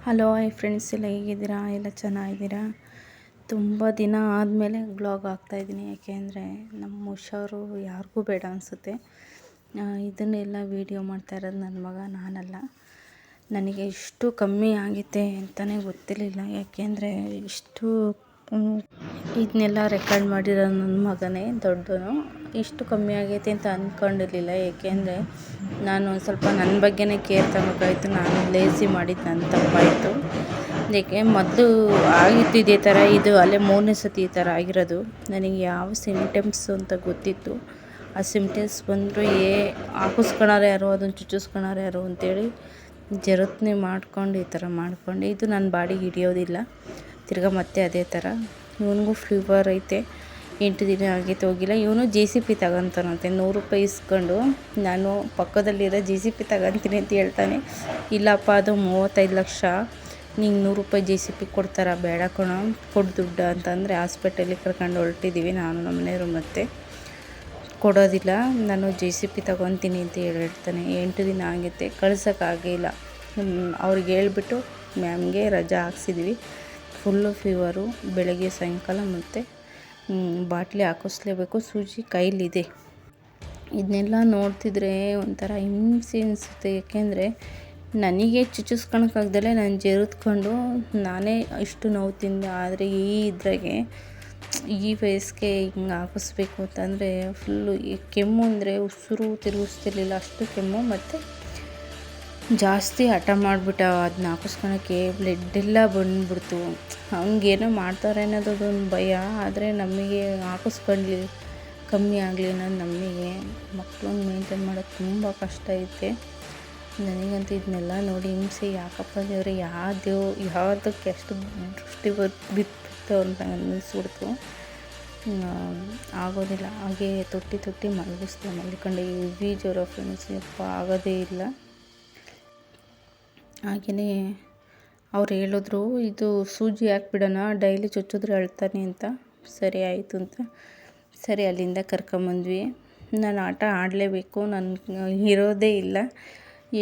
Hello hi friends, ಎಲ್ಲ ಹೇಗಿದ್ದೀರಾ? ಎಲ್ಲ ಚೆನ್ನಾಗಿದ್ದೀರಾ? ತುಂಬ ದಿನ ಆದಮೇಲೆ ಬ್ಲಾಗ್ ಹಾಕ್ತಾಯಿದ್ದೀನಿ. ಯಾಕೆಂದರೆ ನಮ್ಮ ಹುಷಾರು ಯಾರಿಗೂ ಬೇಡ ಅನಿಸುತ್ತೆ. ಇದನ್ನೆಲ್ಲ ವೀಡಿಯೋ ಮಾಡ್ತಾ ಇರೋದು ನನ್ನ ಮಗ, ನಾನಲ್ಲ. ನನಗೆ ಇಷ್ಟು ಕಮ್ಮಿ ಆಗಿದೆ ಅಂತಲೇ ಗೊತ್ತಿರಲಿಲ್ಲ. ಯಾಕೆಂದರೆ ಇಷ್ಟು ಇದನ್ನೆಲ್ಲ ರೆಕಾರ್ಡ್ ಮಾಡಿರೋ ನನ್ನ ಮಗನೇ ದೊಡ್ಡವನು. ಇಷ್ಟು ಕಮ್ಮಿ ಆಗೈತೆ ಅಂತ ಅಂದ್ಕೊಂಡಿರಲಿಲ್ಲ. ಏಕೆಂದರೆ ನಾನು ಒಂದು ಸ್ವಲ್ಪ ನನ್ನ ಬಗ್ಗೆನೇ ಕೇರ್ ತಗೋಬೇಕಾಯಿತು. ನಾನು ಲೇಸಿ ಮಾಡಿದ್ದು ನನ್ನ ತಪ್ಪಾಯಿತು. ಏಕೆ ಮೊದಲು ಆಗಿತ್ತು ಇದೇ ಥರ, ಇದು ಅಲ್ಲೇ 3ನೇ ಸತಿ ಈ ಥರ ಆಗಿರೋದು. ನನಗೆ ಯಾವ ಸಿಮ್ಟಮ್ಸು ಅಂತ ಗೊತ್ತಿತ್ತು. ಆ ಸಿಮ್ಟಮ್ಸ್ ಬಂದರೂ ಹಾಕಿಸ್ಕೊಳೋರು ಯಾರು, ಅದನ್ನು ಚುಚ್ಚಿಸ್ಕೊಳೋರು ಯಾರು ಅಂತೇಳಿ ಜರತ್ನೆ ಮಾಡ್ಕೊಂಡು ಈ ಥರ ಮಾಡ್ಕೊಂಡು, ಇದು ನನ್ನ ಬಾಡಿಗೆ ಹಿಡಿಯೋದಿಲ್ಲ. ತಿರ್ಗಾ ಮತ್ತೆ ಅದೇ ಥರ ಇವನಿಗೂ ಫೀವರ್ ಐತೆ. 8 ದಿನ ಆಗೈತೆ, ಹೋಗಿಲ್ಲ. ಇವನು JCP ತಗೊಂತಾನಂತೆ. 100 ರೂಪಾಯಿ ಇಸ್ಕೊಂಡು ನಾನು ಪಕ್ಕದಲ್ಲಿರೋ JCP ತಗೊಂತೀನಿ ಅಂತ ಹೇಳ್ತಾನೆ. ಇಲ್ಲಪ್ಪ, ಅದು 35 ಲಕ್ಷ, ನಿಂಗೆ 100 ರೂಪಾಯಿ JCP ಕೊಡ್ತಾರಾ? ಬೇಡ ಕಣೋ, ಕೊಡು ದುಡ್ಡು ಅಂತಂದರೆ ಹಾಸ್ಪಿಟಲಿಗೆ ಕರ್ಕೊಂಡು ಹೊರಟಿದ್ದೀವಿ ನಾನು ನಮ್ಮನೆಯವರು. ಮತ್ತೆ ಕೊಡೋದಿಲ್ಲ, ನಾನು JCP ತಗೊತೀನಿ ಅಂತ ಹೇಳ್ತಾನೆ. 8 ದಿನ ಆಗೈತೆ, ಕಳ್ಸೋಕ್ಕಾಗಿಲ್ಲ. ಅವ್ರಿಗೆ ಹೇಳ್ಬಿಟ್ಟು ಮ್ಯಾಮ್ಗೆ ರಜಾ ಹಾಕ್ಸಿದ್ವಿ. ಫುಲ್ಲು ಫೀವರು, ಬೆಳಗ್ಗೆ ಸಾಯಂಕಾಲ ಮತ್ತು ಬಾಟ್ಲಿ ಹಾಕಿಸ್ಲೇಬೇಕು. ಸೂಜಿ ಕೈಲಿದೆ. ಇದನ್ನೆಲ್ಲ ನೋಡ್ತಿದ್ರೆ ಒಂಥರ ಹಿಂಸೆ ಅನಿಸುತ್ತೆ. ಏಕೆಂದರೆ ನನಗೆ ಚುಚ್ಚಿಸ್ಕೊಳಕ್ಕಾಗ್ದಲೇ ನಾನು ಜೆರೆತ್ಕೊಂಡು ನಾನೇ ಇಷ್ಟು ನೋವು ತಿಂದೆ. ಆದರೆ ಇದ್ರಾಗೆ ಈ ವಯಸ್ಸಿಗೆ ಹಿಂಗೆ ಹಾಕಿಸ್ಬೇಕು ಅಂತಂದರೆ ಫುಲ್ಲು ಕೆಮ್ಮು ಅಂದರೆ ಉಸಿರು ತಿರುಗಿಸ್ತಿರ್ಲಿಲ್ಲ, ಅಷ್ಟು ಕೆಮ್ಮು. ಮತ್ತು ಜಾಸ್ತಿ ಹಠ ಮಾಡಿಬಿಟ್ಟ ಅದನ್ನ ಹಾಕಿಸ್ಕೊಳಕ್ಕೆ. ಬ್ಲಡ್ಡೆಲ್ಲ ಬಂದುಬಿಡ್ತು. ಅವ್ನಿಗೇನೋ ಮಾಡ್ತಾರೆ ಅನ್ನೋದೊಂದು ಭಯ. ಆದರೆ ನಮಗೆ ಹಾಕಿಸ್ಕೊಳ್ಳಿ, ಕಮ್ಮಿ ಆಗಲಿ ಅನ್ನೋದು ನಮಗೆ. ಮಕ್ಕಳನ್ನ ಮೇಂಟೈನ್ ಮಾಡೋದು ತುಂಬ ಕಷ್ಟ ಐತೆ. ನನಗಂತೂ ಇದನ್ನೆಲ್ಲ ನೋಡಿ ಹಿಂಸೆ, ಯಾಕಪ್ಪ ದೇವ್ರೆ, ಯಾವುದಕ್ಕೆ ಅಷ್ಟು ದೃಷ್ಟಿ ಬಿತ್ತು ಅಂತ ಅನ್ನಿಸ್ಬಿಡ್ತು. ಆಗೋದಿಲ್ಲ. ಹಾಗೆ ತೊಟ್ಟಿ ಮಲಗಿಸ್ಕೊಂಡು ಹೆವಿ ಜ್ವರ ಫ್ರೆಂಡ್ಸ್, ಯಪ್ಪ ಆಗೋದೇ ಇಲ್ಲ. ಹಾಗೆಯೇ ಅವ್ರು ಹೇಳಿದ್ರು, ಇದು ಸೂಜಿ ಹಾಕ್ಬಿಡೋಣ, ಡೈಲಿ ಚುಚ್ಚಿದ್ರೆ ಅಳ್ತಾನೆ ಅಂತ. ಸರಿ ಆಯಿತು ಅಂತ ಸರಿ ಅಲ್ಲಿಂದ ಕರ್ಕೊಂಬಂದ್ವಿ. ನಾನು ಆಟ ಆಡಲೇಬೇಕು, ನಾನು ಇರೋದೇ ಇಲ್ಲ.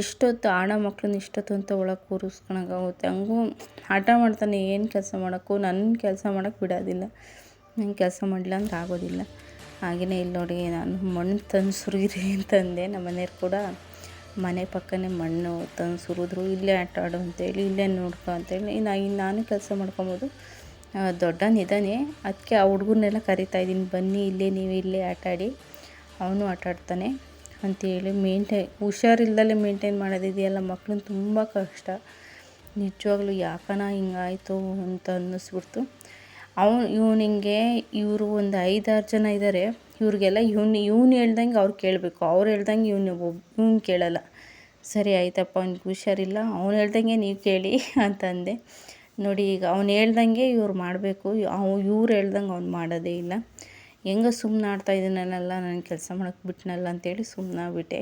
ಎಷ್ಟೊತ್ತು ಆಡೋ ಮಕ್ಕಳನ್ನ ಇಷ್ಟೊತ್ತು ಅಂತ ಒಳಗೆ ಕೂರಿಸ್ಕೊಳಕ್ಕಾಗುತ್ತೆ? ಹಂಗೂ ಆಟ ಮಾಡ್ತಾನೆ. ಏನು ಕೆಲಸ ಮಾಡೋಕ್ಕೂ ನನ್ನ ಕೆಲಸ ಮಾಡೋಕ್ಕೆ ಬಿಡೋದಿಲ್ಲ. ನಂಗೆ ಕೆಲಸ ಮಾಡಲಿಲ್ಲ ಅಂದ್ರೆ ಆಗೋದಿಲ್ಲ. ಹಾಗೆಯೇ ಇಲ್ಲಿ ನೋಡಿ, ನಾನು ಮಣ್ಣು ತಂದು ಸುರಿಯಿರಿ ಅಂತಂದೆ. ನಮ್ಮ ಮನೆಯವ್ರು ಕೂಡ ಮನೆ ಪಕ್ಕನೇ ಮಣ್ಣು ತಂದು ಸುರಿದ್ರು. ಇಲ್ಲೇ ಆಟ ಆಡು ಅಂತೇಳಿ, ಇಲ್ಲೇ ನೋಡ್ಕೊ ಅಂತೇಳಿ ನಾನು ಕೆಲಸ ಮಾಡ್ಕೊಬೋದು. ದೊಡ್ಡನಿದ್ದಾನೆ, ಅದಕ್ಕೆ ಆ ಹುಡುಗರನ್ನೆಲ್ಲ ಕರಿತಾಯಿದ್ದೀನಿ, ಬನ್ನಿ ಇಲ್ಲೇ, ನೀವು ಇಲ್ಲೇ ಆಟ ಆಡಿ, ಅವನು ಆಟ ಆಡ್ತಾನೆ ಅಂತೇಳಿ. ಹುಷಾರಿಲ್ದಲೇ ಮೇಂಟೈನ್ ಮಾಡೋದಿದೆಯಲ್ಲ ಮಕ್ಕಳನ್ನ, ತುಂಬ ಕಷ್ಟ ನಿಜವಾಗ್ಲೂ. ಯಾಕನ ಹಿಂಗಾಯಿತು ಅಂತ ಅನ್ನಿಸ್ಬಿಡ್ತು. ಇವರು ಒಂದು 5-6 ಜನ ಇದ್ದಾರೆ. ಇವ್ರಿಗೆಲ್ಲ ಇವ್ನು ಹೇಳ್ದಂಗೆ ಅವ್ರು ಕೇಳಬೇಕು, ಅವ್ರು ಹೇಳ್ದಂಗೆ ಇವ್ನು ಕೇಳಲ್ಲ. ಸರಿ ಆಯ್ತಪ್ಪ, ಅವ್ನಿಗೆ ಹುಷಾರಿಲ್ಲ, ಅವ್ನು ಹೇಳ್ದಂಗೆ ನೀವು ಕೇಳಿ ಅಂತಂದೆ. ನೋಡಿ, ಈಗ ಅವ್ನು ಹೇಳ್ದಂಗೆ ಇವ್ರು ಮಾಡಬೇಕು, ಇವ್ರು ಹೇಳ್ದಂಗೆ ಅವ್ನು ಮಾಡೋದೇ ಇಲ್ಲ. ಹೆಂಗೋ ಸುಮ್ಮನೆ ಆಡ್ತಾ ಇದ್ದೀನಲ್ಲ, ನಾನು ಕೆಲಸ ಮಾಡೋಕ್ಕೆ ಬಿಟ್ಟನಲ್ಲ ಅಂತೇಳಿ ಸುಮ್ಮನಾಗ್ಬಿಟ್ಟೆ.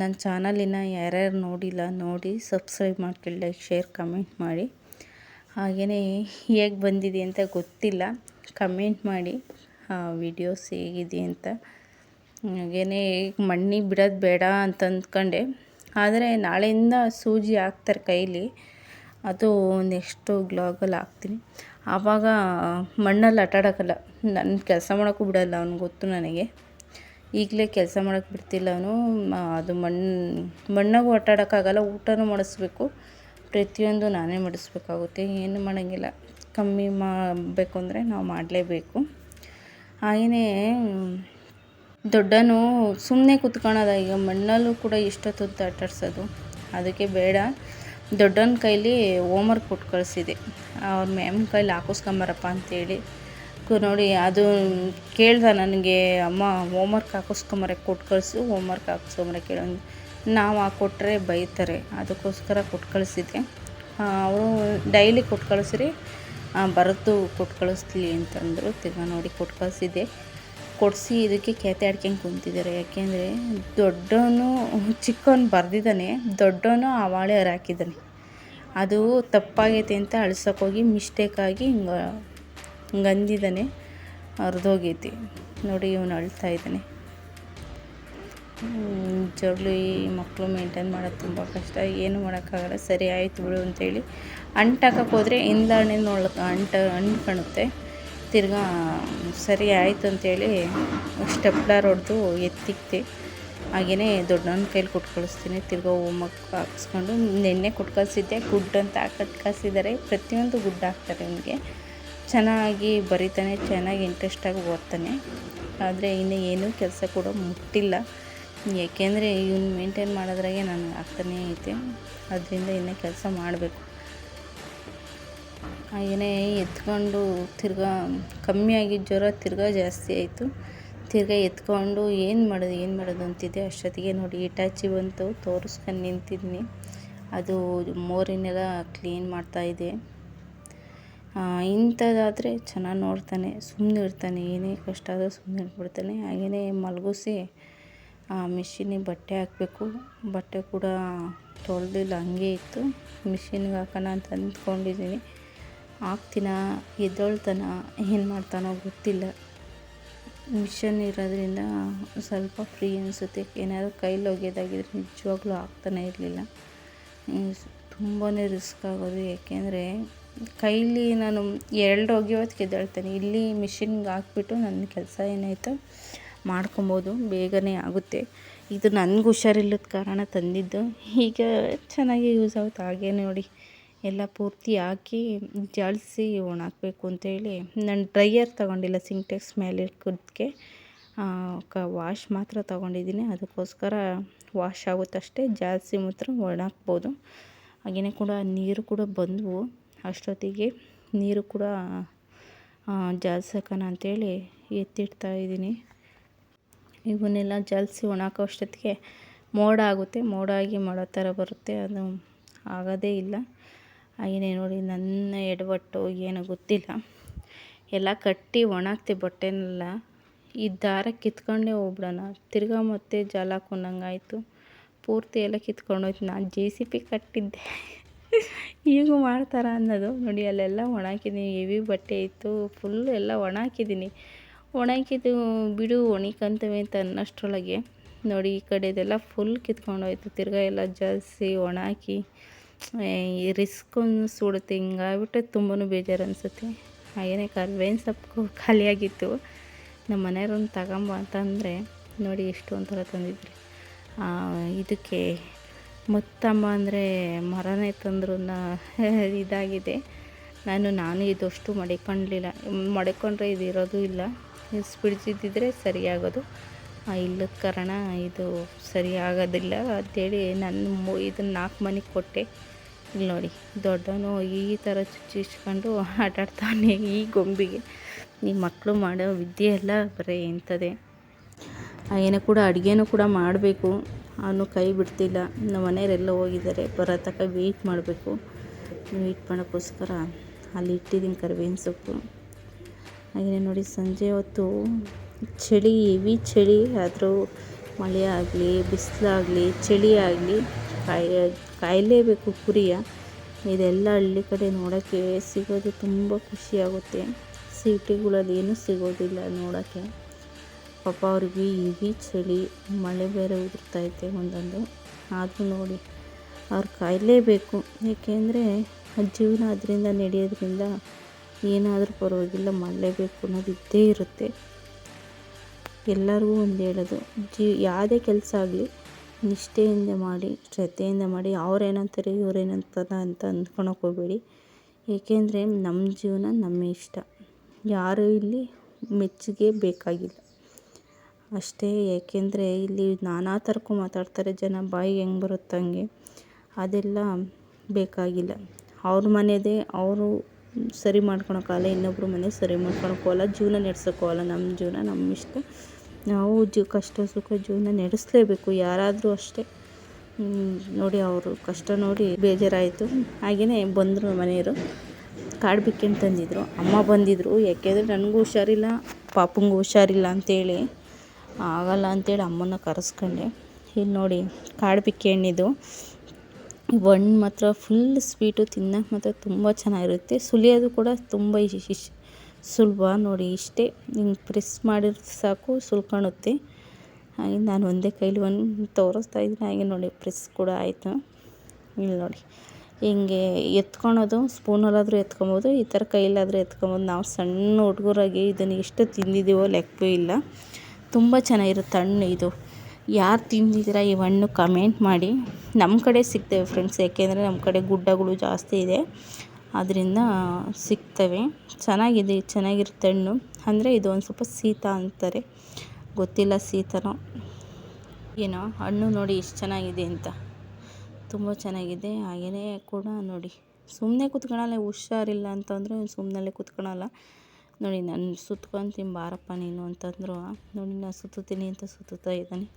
ನನ್ನ ಚಾನಲಿನ ಯಾರ್ಯಾರು ನೋಡಿಲ್ಲ ನೋಡಿ ಸಬ್ಸ್ಕ್ರೈಬ್ ಮಾಡ್ಕೊಳ್ಳಿ, ಲೈಕ್, ಶೇರ್, ಕಮೆಂಟ್ ಮಾಡಿ. ಹಾಗೆಯೇ ಹೇಗೆ ಬಂದಿದೆ ಅಂತ ಗೊತ್ತಿಲ್ಲ, ಕಮೆಂಟ್ ಮಾಡಿ ವಿಡಿಯೋಸ್ ಹೇಗಿದೆ ಅಂತ. ಹಾಗೆಯೇ ಮಣ್ಣಿಗೆ ಬಿಡೋದು ಬೇಡ ಅಂತ ಅಂದ್ಕೊಂಡೆ. ಆದರೆ ನಾಳೆಯಿಂದ ಸೂಜಿ ಹಾಕ್ತಾರೆ ಕೈಲಿ, ಅದು ನೆಕ್ಸ್ಟು ಬ್ಲಾಗಲ್ಲಿ ಹಾಕ್ತೀನಿ. ಆವಾಗ ಮಣ್ಣಲ್ಲಿ ಆಟ ಆಡೋಕ್ಕಲ್ಲ, ನನ್ನ ಕೆಲಸ ಮಾಡೋಕ್ಕೂ ಬಿಡೋಲ್ಲ ಅವ್ನಿಗೆ ಗೊತ್ತು ನನಗೆ. ಈಗಲೇ ಕೆಲಸ ಮಾಡೋಕ್ಕೆ ಬಿಡ್ತಿಲ್ಲ ಅವನು. ಅದು ಮಣ್ಣಾಗೂ ಆಟ ಆಡೋಕ್ಕಾಗಲ್ಲ, ಊಟನೂ ಮಾಡಿಸ್ಬೇಕು, ಪ್ರತಿಯೊಂದು ನಾನೇ ಮಾಡಿಸ್ಬೇಕಾಗುತ್ತೆ. ಏನು ಮಾಡೋಂಗಿಲ್ಲ, ಕಮ್ಮಿ ಮಾಡಬೇಕು ಅಂದರೆ ನಾವು ಮಾಡಲೇಬೇಕು. ಹಾಗೆಯೇ ದೊಡ್ಡನು ಸುಮ್ಮನೆ ಕೂತ್ಕೊಳ್ಳೋದ, ಈಗ ಮಣ್ಣಲ್ಲೂ ಕೂಡ ಎಷ್ಟೊತ್ತು ಆಟಾಡ್ಸೋದು. ಅದಕ್ಕೆ ಬೇಡ, ದೊಡ್ಡನ ಕೈಲಿ ಹೋಮ್ವರ್ಕ್ ಕೊಟ್ಟು ಕಳಿಸಿದೆ. ಅವ್ರ ಮ್ಯಾಮ್ ಕೈಲಿ ಹಾಕಿಸ್ಕೊಂಬರಪ್ಪ ಅಂತೇಳಿ. ನೋಡಿ, ಅದು ಕೇಳ್ದ ನನಗೆ, ಅಮ್ಮ ಹೋಮ್ವರ್ಕ್ ಹಾಕಿಸ್ಕೊಂಬರಕ್ಕೆ ಕೊಟ್ಟು ಕಳಿಸು, ಹೋಮ್ವರ್ಕ್ ಹಾಕಿಸ್ಕೊಂಬರಕ್ಕೆ ಕೇಳೋದು. ನಾವು ಹಾಕ್ಕೊಟ್ರೆ ಬೈತಾರೆ, ಅದಕ್ಕೋಸ್ಕರ ಕೊಟ್ಟು ಕಳಿಸಿದ್ದೆ. ಅವರು ಡೈಲಿ ಕೊಟ್ಟು ಕಳಿಸ್ರಿ, ಬರೆದು ಕೊಟ್ಟು ಕಳಿಸ್ಲಿ ಅಂತಂದರು. ತಿರ್ಗಾ ನೋಡಿ ಕೊಟ್ಟು ಕಳಿಸಿದ್ದೆ. ಕೊಡಿಸಿ ಇದಕ್ಕೆ ಕ್ಯಾತೆ ಆಡ್ಕೊಂಡು ಕುಂತಿದ್ದಾರೆ. ಯಾಕೆಂದರೆ ದೊಡ್ಡವನು ಚಿಕ್ಕವನು ಬರೆದಿದ್ದಾನೆ, ದೊಡ್ಡವನು ಆ ವಾಳೆ ಹಾಕಿದ್ದಾನೆ. ಅದು ತಪ್ಪಾಗೈತೆ ಅಂತ ಅಳ್ಸೋಕ್ಕೋಗಿ ಮಿಸ್ಟೇಕಾಗಿ ಹಿಂಗಂದಿದ್ದಾನೆ, ಹರಿದೋಗೈತಿ. ನೋಡಿ, ಇವನು ಅಳ್ತಾ ಇದ್ದಾನೆ. ನಿಜವಾಗ್ಲೂ ಈ ಮಕ್ಕಳು ಮೇಂಟೈನ್ ಮಾಡೋದು ತುಂಬ ಕಷ್ಟ. ಏನು ಮಾಡೋಕ್ಕಾಗಲ್ಲ. ಸರಿ ಆಯಿತು ಬಿಡು ಅಂತೇಳಿ ಅಂಟಾಕಕ್ಕೆ ಹೋದರೆ ಹಿಂದಣಿನೊಳಗೆ ಅಂಟ್ಕೊಳುತ್ತೆ. ತಿರ್ಗಾ ಸರಿ ಆಯಿತು ಅಂತೇಳಿ ಸ್ಟೆಪ್ಲರ್ ಹೊಡೆದು ಎತ್ತಿಕ್ತೆ. ಹಾಗೆಯೇ ದೊಡ್ಡವನ ಕೈಲಿ ಕೊಟ್ಟು ಕಳಿಸ್ತೀನಿ. ತಿರ್ಗಾ ಹೋಮ್ವರ್ಕ್ ಹಾಕ್ಸ್ಕೊಂಡು ನೆನ್ನೆ ಕೊಟ್ಟು ಕಳಿಸಿದ್ದೆ. ಗುಡ್ ಅಂತ ಕಟ್ಟು ಕಳಿಸಿದ್ದಾರೆ. ಪ್ರತಿಯೊಂದು ಗುಡ್ ಹಾಕ್ತಾರೆ ಅವನಿಗೆ. ಚೆನ್ನಾಗಿ ಬರೀತಾನೆ, ಚೆನ್ನಾಗಿ ಇಂಟ್ರೆಸ್ಟಾಗಿ ಓದ್ತಾನೆ. ಆದರೆ ಇನ್ನು ಏನೂ ಕೆಲಸ ಕೂಡ ಮುಟ್ಟಿಲ್ಲ. ಏಕೆಂದರೆ ಇವನು ಮೇಂಟೈನ್ ಮಾಡೋದ್ರಾಗೆ ನನಗೆ ಆಗ್ತಾನೇ ಐತೆ. ಅದರಿಂದ ಇನ್ನೂ ಕೆಲಸ ಮಾಡಬೇಕು. ಹಾಗೆಯೇ ಎತ್ಕೊಂಡು ತಿರ್ಗಾ ಕಮ್ಮಿ ಆಗಿದ್ದ ಜ್ವರ ತಿರ್ಗಾ ಜಾಸ್ತಿ ಆಯಿತು. ತಿರ್ಗಾ ಎತ್ಕೊಂಡು ಏನು ಮಾಡೋದು ಅಂತಿದ್ದೆ. ಅಷ್ಟೊತ್ತಿಗೆ ನೋಡಿ ಇಟಾಚಿ ಬಂತು. ತೋರಿಸ್ಕೊಂಡು ನಿಂತಿದ್ದೀನಿ. ಅದು ಮೋರಿನೆಲ್ಲ ಕ್ಲೀನ್ ಮಾಡ್ತಾಯಿದ್ದೆ. ಇಂಥದ್ದಾದರೆ ಚೆನ್ನಾಗಿ ನೋಡ್ತಾನೆ, ಸುಮ್ಮನೆ ಇರ್ತಾನೆ. ಏನೇ ಕಷ್ಟ ಆದರೂ ಸುಮ್ಮನೆ ಇಟ್ಬಿಡ್ತಾನೆ. ಹಾಗೆಯೇ ಮಲಗಿಸಿ ಮಿಷಿನಿಗೆ ಬಟ್ಟೆ ಹಾಕಬೇಕು. ಬಟ್ಟೆ ಕೂಡ ತೊಳೆದಿಲ್ಲ, ಹಂಗೆ ಇತ್ತು. ಮಿಷಿನ್ಗೆ ಹಾಕೋಣ ಅಂತ ಅಂದ್ಕೊಂಡಿದ್ದೀನಿ. ಹಾಕ್ತೀನ, ಎದ್ದೊಳ್ತಾನ, ಏನು ಮಾಡ್ತಾನೋ ಗೊತ್ತಿಲ್ಲ. ಮಿಷನ್ ಇರೋದ್ರಿಂದ ಸ್ವಲ್ಪ ಫ್ರೀ ಅನಿಸುತ್ತೆ. ಏನಾದರೂ ಕೈಲಿ ಒಗೆಯೋದಾಗಿದ್ರೆ ನಿಜವಾಗ್ಲೂ ಆಗ್ತಾನೆ ಇರಲಿಲ್ಲ. ತುಂಬಾ ರಿಸ್ಕ್ ಆಗೋದು. ಏಕೆಂದರೆ ಕೈಲಿ ನಾನು 2 ಒಗೆಯೋತ್ತಿಗೆ ಎದ್ದೇಳ್ತೇನೆ. ಇಲ್ಲಿ ಮಿಷಿನ್ಗೆ ಹಾಕ್ಬಿಟ್ಟು ನನ್ನ ಕೆಲಸ ಏನಾಯಿತು ಮಾಡ್ಕೊಬೋದು, ಬೇಗನೆ ಆಗುತ್ತೆ. ಇದು ನನಗೆ ಹುಷಾರಿಲ್ಲದ ಕಾರಣ ತಂದಿದ್ದು. ಈಗ ಚೆನ್ನಾಗಿ ಯೂಸ್ ಆಗುತ್ತೆ. ಹಾಗೆ ನೋಡಿ ಎಲ್ಲ ಪೂರ್ತಿ ಹಾಕಿ ಜಾಲಿಸಿ ಒಣಾಕಬೇಕು ಅಂತೇಳಿ ನಾನು ಡ್ರೈಯರ್ ತೊಗೊಂಡಿಲ್ಲ. ಸಿಂಟೆಕ್ಸ್ ಮೇಲೆ ಇಟ್ಕೋದಕ್ಕೆ ವಾಶ್ ಮಾತ್ರ ತೊಗೊಂಡಿದ್ದೀನಿ. ಅದಕ್ಕೋಸ್ಕರ ವಾಶ್ ಆಗುತ್ತಷ್ಟೇ, ಜಾಲಿಸಿ ಮಾತ್ರ ಒಣಾಕ್ಬೋದು. ಹಾಗೆಯೇ ಕೂಡ ನೀರು ಕೂಡ ಬಂದವು. ಅಷ್ಟೊತ್ತಿಗೆ ನೀರು ಕೂಡ ಜಾಲ್ಸೋಣ ಅಂತೇಳಿ ಎತ್ತಿಡ್ತಾಯಿದ್ದೀನಿ. ಇವನ್ನೆಲ್ಲ ಜಾಲಿಸಿ ಒಣಾಕೋ ಅಷ್ಟೊತ್ತಿಗೆ ಮೋಡ ಆಗುತ್ತೆ. ಮೋಡ ಆಗಿ ಮಾಡೋ ಥರ ಬರುತ್ತೆ. ಅದು ಆಗೋದೇ ಇಲ್ಲ. ಹಾಗೆಯೇ ನೋಡಿ ನನ್ನ ಎಡವಟ್ಟು ಏನೋ ಗೊತ್ತಿಲ್ಲ. ಎಲ್ಲ ಕಟ್ಟಿ ಒಣಾಕ್ತೆ ಬಟ್ಟೆನೆಲ್ಲ. ಈ ದಾರ ಕಿತ್ಕೊಂಡೇ ಹೋಗ್ಬಿಡೋಣ, ತಿರ್ಗಾ ಮತ್ತೆ ಜಾಲ ಹಾಕೊಂಡಂಗಾಯಿತು. ಪೂರ್ತಿ ಎಲ್ಲ ಕಿತ್ಕೊಂಡೋಯ್ತು. ನಾನು JCB ಕಟ್ಟಿದ್ದೆ. ಈಗೂ ಮಾಡ್ತಾರ ಅನ್ನೋದು ನೋಡಿ. ಅಲ್ಲೆಲ್ಲ ಒಣಾಕಿದ್ದೀನಿ. ಹೆವಿ ಬಟ್ಟೆ ಇತ್ತು, ಫುಲ್ಲು ಎಲ್ಲ ಒಣಾಕಿದ್ದೀನಿ. ಒಣಾಕಿದ್ದು ಬಿಡು ಒಣಕಂತವೆ ಅಂತ ಅನ್ನೋಷ್ಟರೊಳಗೆ ನೋಡಿ ಈ ಕಡೆದೆಲ್ಲ ಫುಲ್ ಕಿತ್ಕೊಂಡೋಯ್ತು. ತಿರ್ಗಾ ಎಲ್ಲ ಜಾಲಿಸಿ ಒಣಾಕಿ ರಿಸ್ಕ್ ಸುಡುತ್ತೆ. ಹಿಂಗಾಗ್ಬಿಟ್ಟೆ ತುಂಬಾ ಬೇಜಾರು ಅನಿಸುತ್ತೆ. ಹಾಗೆಯೇ ಕರ್ಬೇವಿನ ಸೊಪ್ಪು ಖಾಲಿಯಾಗಿತ್ತು. ನಮ್ಮ ಮನೆಯವ್ರನ್ನ ತಗೊಂಬ ಅಂತಂದರೆ ನೋಡಿ ಎಷ್ಟು ಒಂಥರ ತಂದಿದ್ರಿ. ಇದಕ್ಕೆ ಮೊತ್ತಮ್ಮ ಅಂದರೆ ಮರನೇ ತಂದ್ರು ಇದಾಗಿದೆ. ನಾನು ಇದಷ್ಟು ಮಡಿಕೊಂಡ್ರೆ ಇದು ಇರೋದು ಇಲ್ಲ. ಸ್ಪಿಡ್ಜಿದ್ದಿದ್ರೆ ಸರಿಯಾಗೋದು. ಇಲ್ಲದ ಕಾರಣ ಇದು ಸರಿಯಾಗೋದಿಲ್ಲ ಅಂತೇಳಿ ನಾನು ಇದನ್ನು 4 ಮನೆಗೆ ಕೊಟ್ಟೆ. ಇಲ್ಲಿ ನೋಡಿ ದೊಡ್ಡವನು ಈ ಥರ ಚುಚ್ಚಿಸ್ಕೊಂಡು ಆಟಾಡ್ತಾನೆ ಈ ಗೊಂಬಿಗೆ. ಈ ಮಕ್ಕಳು ಮಾಡೋ ವಿದ್ಯೆ ಎಲ್ಲ ಬರೀ ಇಂಥದ್ದೇ. ಏನೋ ಕೂಡ ಅಡುಗೆನೂ ಕೂಡ ಮಾಡಬೇಕು. ಅವನು ಕೈ ಬಿಡ್ತಿಲ್ಲ. ನಮ್ಮ ಮನೆಯವರೆಲ್ಲ ಹೋಗಿದ್ದಾರೆ, ಬರೋ ತನಕ ವೆಯ್ಟ್ ಮಾಡಬೇಕು. ವೆಯ್ಟ್ ಮಾಡೋಕ್ಕೋಸ್ಕರ ಅಲ್ಲಿ ಇಟ್ಟಿದ್ದೀನಿ ಕರಿಬೇವಿನ ಸೊಪ್ಪು. ಹಾಗೆಯೇ ನೋಡಿ ಸಂಜೆ ಹೊತ್ತು ಚಳಿ, ಹೆವಿ ಚಳಿ. ಆದರೂ ಮಳೆ ಆಗಲಿ ಬಿಸಿಲಾಗಲಿ ಚಳಿ ಆಗಲಿ ಕಾಯಲೇಬೇಕು ಕುರಿಯ. ಇದೆಲ್ಲ ಹಳ್ಳಿ ಕಡೆ ನೋಡೋಕ್ಕೆ ಸಿಗೋದು ತುಂಬ ಖುಷಿಯಾಗುತ್ತೆ. ಸಿಟಿಗಳಲ್ಲಿ ಏನೂ ಸಿಗೋದಿಲ್ಲ ನೋಡೋಕ್ಕೆ. ಪಾಪ ಅವ್ರಿಗೆ ಹೆವಿ ಚಳಿ, ಮಳೆ ಬೇರೆ ಉದುರ್ತೈತೆ ಒಂದೊಂದು. ಆದರೂ ನೋಡಿ ಅವ್ರು ಕಾಯಲೇಬೇಕು. ಏಕೆಂದರೆ ಜೀವನ ಅದರಿಂದ ನಡೆಯೋದ್ರಿಂದ ಏನಾದರೂ ಪರವಾಗಿಲ್ಲ ಮಾಡಲೇಬೇಕು ಅನ್ನೋದು ಇದ್ದೇ ಇರುತ್ತೆ. ಎಲ್ಲರಿಗೂ ಒಂದು ಹೇಳೋದು, ಯಾವುದೇ ಕೆಲಸ ಆಗಲಿ ನಿಷ್ಠೆಯಿಂದ ಮಾಡಿ, ಶ್ರದ್ಧೆಯಿಂದ ಮಾಡಿ. ಅವ್ರೇನಂತಾರೆ ಇವ್ರೇನಂತಾರ ಅಂತ ಅಂದ್ಕೊಳಕ್ಕೆ ಹೋಗಬೇಡಿ. ಏಕೆಂದರೆ ನಮ್ಮ ಜೀವನ ನಮ್ಮ ಇಷ್ಟ. ಯಾರು ಇಲ್ಲಿ ಮೆಚ್ಚುಗೆ ಬೇಕಾಗಿಲ್ಲ ಅಷ್ಟೇ. ಏಕೆಂದರೆ ಇಲ್ಲಿ ನಾನಾ ಥರಕ್ಕೂ ಮಾತಾಡ್ತಾರೆ ಜನ, ಬಾಯಿಗೆ ಹೆಂಗೆ ಬರುತ್ತೆ ಹಂಗೆ. ಅದೆಲ್ಲ ಬೇಕಾಗಿಲ್ಲ. ಅವ್ರ ಮನೆಯದೇ ಅವರು ಸರಿ ಮಾಡ್ಕೊಳಕ್ಕಾಗಲ್ಲ, ಇನ್ನೊಬ್ರ ಮನೆ ಸರಿ ಮಾಡ್ಕೊಳಕ್ಕೋಗಲ್ಲ, ಜೀವನ ನಡೆಸೋಕ್ಕೋಗಲ್ಲ. ನಮ್ಮ ಜೀವನ ನಮ್ಮ ಇಷ್ಟ. ನಾವು ಕಷ್ಟ ಸುಖ ಜೀವನ ನಡೆಸಲೇಬೇಕು. ಯಾರಾದರೂ ಅಷ್ಟೇ. ನೋಡಿ ಅವರು ಕಷ್ಟ ನೋಡಿ ಬೇಜಾರಾಯಿತು. ಹಾಗೆಯೇ ಬಂದರು ಮನೆಯವರು. ಕಾಡು ಬಿಕ್ಕೇನು ತಂದಿದ್ರು. ಅಮ್ಮ ಬಂದಿದ್ದರು. ಯಾಕೆಂದರೆ ನನಗೂ ಹುಷಾರಿಲ್ಲ, ಪಾಪಂಗೂ ಹುಷಾರಿಲ್ಲ ಅಂತೇಳಿ ಆಗಲ್ಲ ಅಂತೇಳಿ ಅಮ್ಮನ ಕರೆಸ್ಕೊಂಡೆ. ಇಲ್ಲಿ ನೋಡಿ ಕಾಡು ಬಿಕ್ಕೆ ಹಣ್ಣಿದು ಹಣ್ಣು ಮಾತ್ರ ಫುಲ್ ಸ್ವೀಟು. ತಿನ್ನೋಕೆ ಮಾತ್ರ ತುಂಬ ಚೆನ್ನಾಗಿರುತ್ತೆ. ಸುಲಿಯೋದು ಕೂಡ ತುಂಬ ಸುಲಭ. ನೋಡಿ ಇಷ್ಟೇ, ಹಿಂಗೆ ಪ್ರೆಸ್ ಮಾಡಿದ್ರೆ ಸಾಕು ಸುಲ್ಕೊಳುತ್ತೆ. ಹಾಗೆ ನಾನು ಒಂದೇ ಕೈಲಿ ಒಂದು ತೋರಿಸ್ತಾ ಇದ್ದೀನಿ. ಹಾಗೆ ನೋಡಿ ಪ್ರೆಸ್ ಕೂಡ ಆಯಿತು. ಇಲ್ಲಿ ನೋಡಿ ಹಿಂಗೆ ಎತ್ಕೊಳೋದು, ಸ್ಪೂನಲ್ಲಾದರೂ ಎತ್ಕೊಬೋದು, ಈ ಥರ ಕೈಲಾದರೂ ಎತ್ಕೊಬೋದು. ನಾವು ಸಣ್ಣ ಹುಡುಗರಾಗಿ ಇದನ್ನು ಎಷ್ಟು ತಿಂದಿದ್ದೀವೋ ಲೆಕ್ಕವೇ ಇಲ್ಲ. ತುಂಬ ಚೆನ್ನಾಗಿರುತ್ತೆ ಹಣ್ಣು ಇದು. ಯಾರು ತಿಂದಿದ್ದೀರಾ ಈ ಹಣ್ಣು ಕಮೆಂಟ್ ಮಾಡಿ. ನಮ್ಮ ಕಡೆ ಸಿಗ್ತವೆ ಫ್ರೆಂಡ್ಸ್, ಯಾಕೆಂದರೆ ನಮ್ಮ ಕಡೆ ಗುಡ್ಡಗಳು ಜಾಸ್ತಿ ಇದೆ, ಅದರಿಂದ ಸಿಗ್ತವೆ. ಚೆನ್ನಾಗಿರುತ್ತೆ ಹಣ್ಣು. ಅಂದರೆ ಇದು ಒಂದು ಸ್ವಲ್ಪ ಶೀತ ಅಂತಾರೆ, ಗೊತ್ತಿಲ್ಲ ಶೀತನೋ ಏನೋ. ಹಣ್ಣು ನೋಡಿ ಎಷ್ಟು ಚೆನ್ನಾಗಿದೆ ಅಂತ, ತುಂಬ ಚೆನ್ನಾಗಿದೆ. ಹಾಗೆಯೇ ಕೂಡ ನೋಡಿ ಸುಮ್ಮನೆ ಕೂತ್ಕೊಳ್ಳಲ್ಲ, ಹುಷಾರಿಲ್ಲ ಅಂತಂದರೆ ಸುಮ್ಮನೆ ಕೂತ್ಕೊಳ್ಳಲ್ಲ. ನೋಡಿ ನಾನು ಸುತ್ಕೊತೀನಿ ಬಾರಪ್ಪ ನೀನು ಅಂತಂದರು. ನೋಡಿ ನಾನು ಸುತ್ತೀನಿ ಅಂತ ಸುತ್ತಾ ಇದ್ದಾನೆ.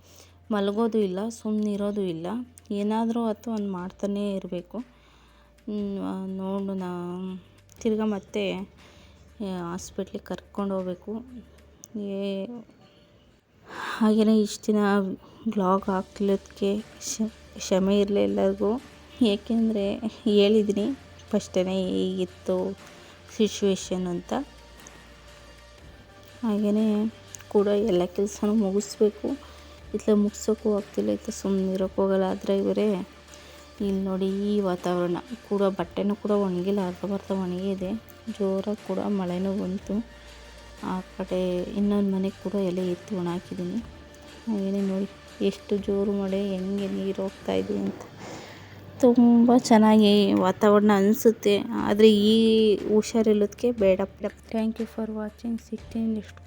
ಮಲಗೋದು ಇಲ್ಲ, ಸುಮ್ಮನಿರೋದು ಇಲ್ಲ, ಏನಾದರೂ ಅಥವಾ ಒಂದು ಮಾಡ್ತಾನೇ ಇರಬೇಕು. ನೋಡೋಣ ತಿರ್ಗಾ ಮತ್ತೆ ಹಾಸ್ಪಿಟ್ಲಿಗೆ ಕರ್ಕೊಂಡು ಹೋಗ್ಬೇಕು. ಹಾಗೆಯೇ ಇಷ್ಟು ದಿನ ವ್ಲಾಗ್ ಹಾಕ್ಲಿಕ್ಕೆ ಕ್ಷಮೆ ಇರಲಿ ಎಲ್ಲರಿಗೂ. ಏಕೆಂದರೆ ಹೇಳಿದ್ದೀನಿ ಫಸ್ಟೇ ಹೀಗಿತ್ತು ಸಿಚುವೇಶನ್ ಅಂತ. ಹಾಗೆಯೇ ಕೂಡ ಎಲ್ಲ ಕೆಲಸನೂ ಮುಗಿಸ್ಬೇಕು. ಇತ್ಲ ಮುಗಿಸೋಕ್ಕೂ ಆಗ್ತಿಲ್ಲ, ಇತ್ತು ಸುಮ್ಮನೆ ಇರೋಕ್ಕೆ ಹೋಗಲ್ಲ. ಆದರೆ ಇವರೇ ಇಲ್ಲಿ ನೋಡಿ ಈ ವಾತಾವರಣ ಕೂಡ, ಬಟ್ಟೆನೂ ಕೂಡ ಒಣಗಿಲ್ಲ, ಅರ್ಧ ಒಣಗಿದೆ. ಜೋರಾಗಿ ಕೂಡ ಮಳೆನೂ ಬಂತು. ಆ ಕಡೆ ಇನ್ನೊಂದು ಮನೆಗೆ ಕೂಡ ಎಲೆ ಎತ್ತಿ ಒಣ ಹಾಕಿದ್ದೀನಿ. ಹಾಗೆಯೇ ನೋಡಿ ಎಷ್ಟು ಜೋರು ಮಳೆ, ಹೆಂಗೆ ನೀರು ಹೋಗ್ತಾ ಇದೆ ಅಂತ. ತುಂಬ ಚೆನ್ನಾಗಿ ವಾತಾವರಣ ಅನಿಸುತ್ತೆ. ಆದರೆ ಈ ಹುಷಾರಿಲ್ಲದಕ್ಕೆ ಬೇಡ. Thank you for watching. ಸಿಗ್ತೀನಿ ನೆಕ್ಸ್ಟ್